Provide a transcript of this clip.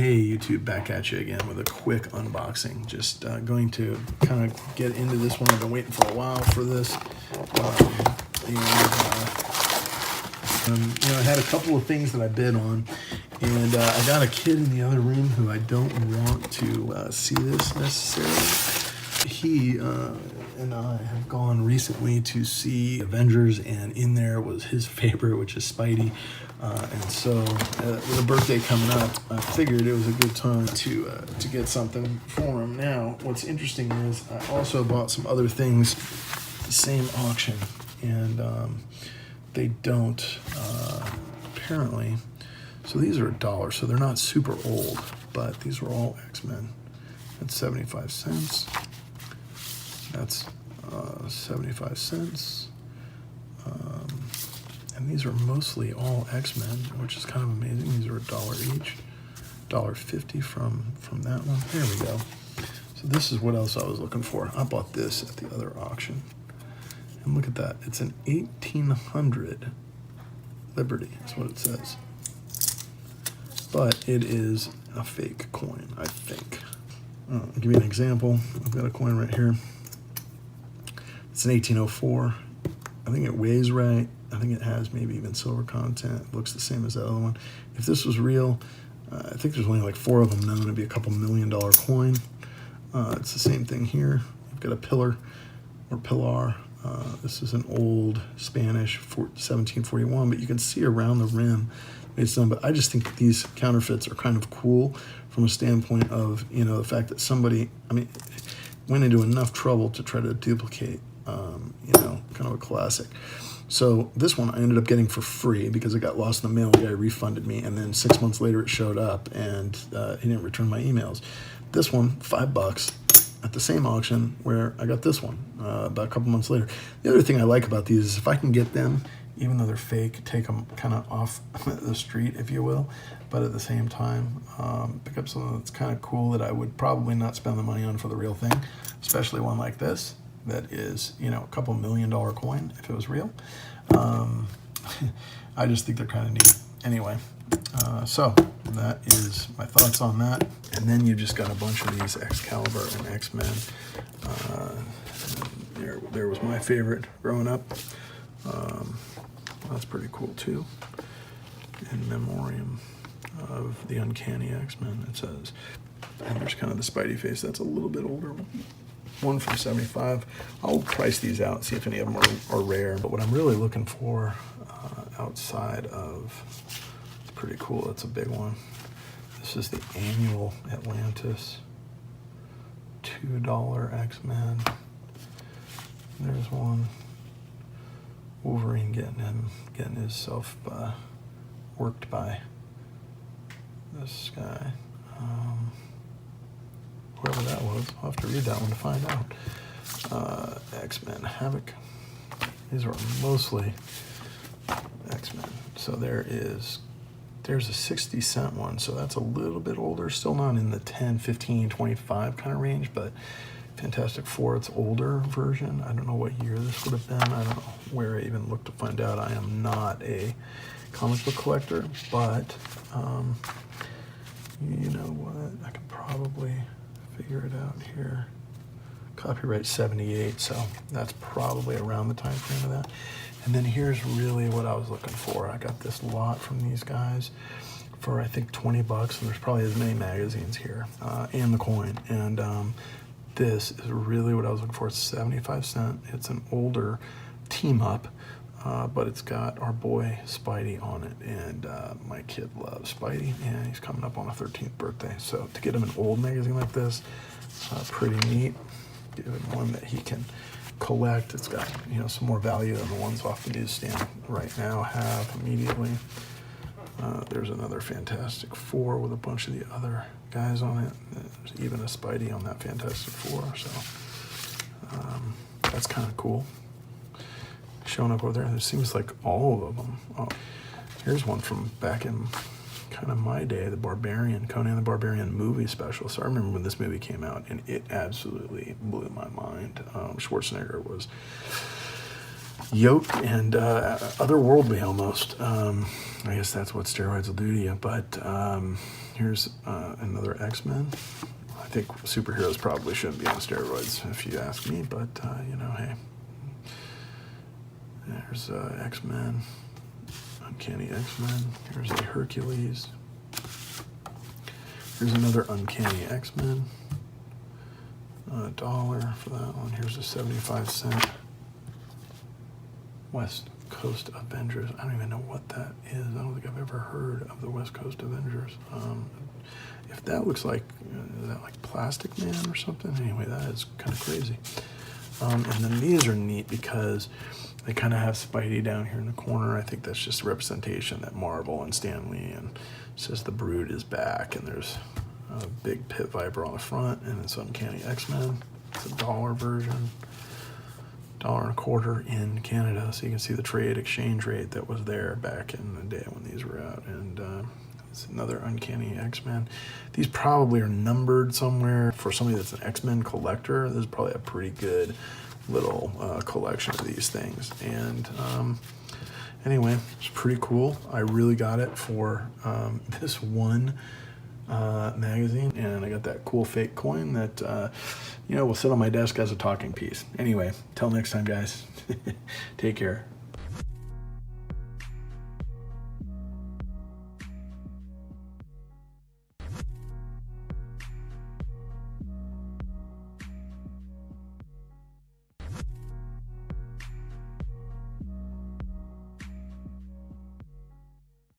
Hey YouTube, back at you again with a quick unboxing. Just going to kind of get into this one. I've been waiting for a while for this. I had a couple of things that I bid on, and I got a kid in the other room who I don't want to see this necessarily. He and I have gone recently to see Avengers, and in there was his favorite, which is Spidey. And so with a birthday coming up, I figured it was a good time to get something for him. Now, what's interesting is I also bought some other things, the same auction, and they don't, apparently, so these are $1, so they're not super old, but these were all X-Men. That's 75 cents. That's 75 cents. And these are mostly all X-Men, which is kind of amazing. These are $1 each. $1.50 from that one. There we go. So this is what else I was looking for. I bought this at the other auction. And look at that. It's an 1800 Liberty. That's what it says. But it is a fake coin, I think. I'll give you an example. I've got a coin right here. It's an 1804. I think it weighs right. I think it has maybe even silver content. It looks the same as the other one. If this was real, I think there's only like 4 of them known. It'd be a couple $1 million coin. It's the same thing here. You've got a pillar or pilar. This is an old Spanish 1741, but you can see around the rim it's done. But I just think that these counterfeits are kind of cool from a standpoint of, the fact that somebody, went into enough trouble to try to duplicate, kind of a classic. So this one I ended up getting for free because it got lost in the mail. The guy refunded me, and then 6 months later it showed up, and he didn't return my emails. This one, $5 at the same auction where I got this one about a couple months later. The other thing I like about these is if I can get them, even though they're fake, take them kind of off the street, if you will, but at the same time, pick up something that's kind of cool that I would probably not spend the money on for the real thing, especially one like this. That is, a couple $1 million coin if it was real. I just think they're kind of neat. Anyway, so that is my thoughts on that. And then you just got a bunch of these Excalibur and X-Men. There was my favorite growing up. That's pretty cool too. In memoriam of the Uncanny X-Men, it says. And there's kind of the Spidey face. That's a little bit older one from 75. I'll price these out, see if any of them are rare. But what I'm really looking for outside of, it's pretty cool. It's a big one. This is the annual Atlantis $2 X-Men. There's one. Wolverine getting himself worked by this guy. Whoever that was. I'll have to read that one to find out. X-Men Havoc. These are mostly X-Men. So there's a 60-cent one, so that's a little bit older, still not in the 10, 15, 25 kind of range, but Fantastic Four, it's older version. I don't know what year this would have been. I don't know where I even looked to find out. I am not a comic book collector, but you know what? I could probably figure it out here. Copyright 78, so that's probably around the time frame of that. And then here's really what I was looking for. I got this lot from these guys for I think $20, and there's probably as many magazines here, and the coin. And this is really what I was looking for. It's 75 cents. It's an older team up, but it's got our boy Spidey on it, and my kid loves Spidey, and he's coming up on a 13th birthday. So to get him an old magazine like this, pretty neat. Give him one that he can collect. It's got some more value than the ones off the newsstand right now have immediately. There's another Fantastic Four with a bunch of the other guys on it. There's even a Spidey on that Fantastic Four, so that's kind of cool. Showing up over there, there seems like all of them. Oh, here's one from back in kind of my day, the Barbarian, Conan the Barbarian movie special. So I remember when this movie came out, and it absolutely blew my mind. Schwarzenegger was yoked and otherworldly almost. I guess that's what steroids will do to you. But here's another X-Men. I think superheroes probably shouldn't be on steroids, if you ask me. But you know, hey, there's X-Men, Uncanny X-Men. Here's a Hercules. Here's another Uncanny X-Men. $1 for that one. Here's a 75-cent West Coast Avengers. I don't even know what that is. I don't think I've ever heard of the West Coast Avengers. If that looks like, is that like Plastic Man or something? Anyway, that is kind of crazy. And then these are neat because they kind of have Spidey down here in the corner. I think that's just a representation that Marvel and Stan Lee, and it says the Brood is back, and there's a big pit viper on the front, and it's Uncanny X-Men. It's a $1 version, $1.25 in Canada, so you can see the trade exchange rate that was there back in the day when these were out. And it's another Uncanny X-Men. These probably are numbered somewhere. For somebody that's an X-Men collector, this is probably a pretty good little collection of these things. And anyway, it's pretty cool. I really got it for this one magazine, and I got that cool fake coin that will sit on my desk as a talking piece. Anyway, till next time, guys. Take care.